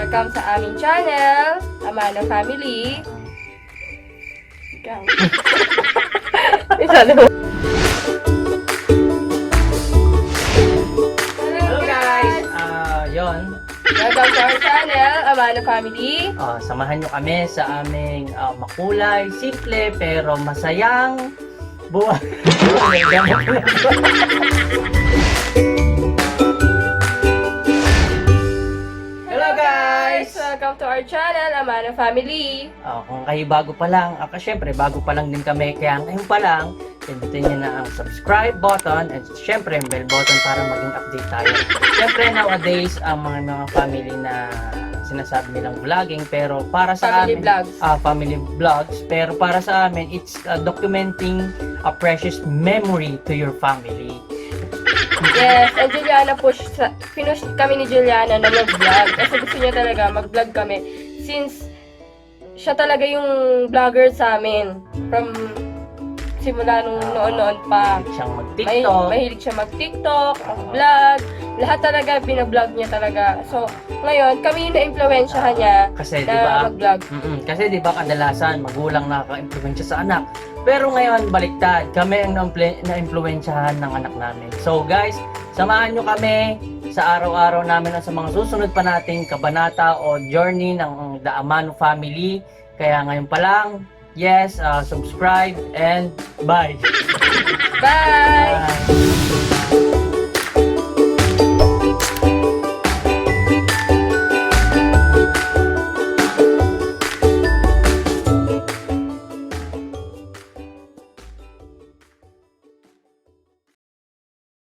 Welcome sa aming channel, Amano Family. Ikaw. Hello guys! Yon. Welcome to our channel, Amano Family. Samahan nyo kami sa aming makulay, simple, pero masayang buhay. Hello guys! Welcome to our channel, Amano Family. Kung kayo bago pa lang, syempre bago pa lang din kami, kaya ngayon pa lang, pindutin nyo na ang subscribe button and syempre yung bell button para maging update tayo. Syempre nowadays, ang mga family na sinasabi nilang vlogging, pero para sa Family amin, vlogs. Family vlogs, pero para sa amin, it's documenting a precious memory to your family. Yes, and Juliana pinush kami ni Juliana na mag-vlog. Kasi gusto niya talaga mag-vlog kami. Since siya talaga yung vlogger sa amin. From simula nung noon-noon pa. Mahilig siyang mag-TikTok. Mahilig siya mag-TikTok, mag-vlog. Lahat talaga, binablog niya talaga. So, ngayon, kami yung na-influensyahan niya Kasi na diba, mag-vlog. kasi di ba kadalasan magulang nakaka-impluwensya sa anak. Pero ngayon baliktad, kami ang na-impluwensyahan ng anak namin. So guys, samahan nyo kami sa araw-araw namin at sa mga susunod pa nating kabanata o journey ng The Amano Family. Kaya ngayon pa lang, yes, subscribe and bye! Bye! Bye!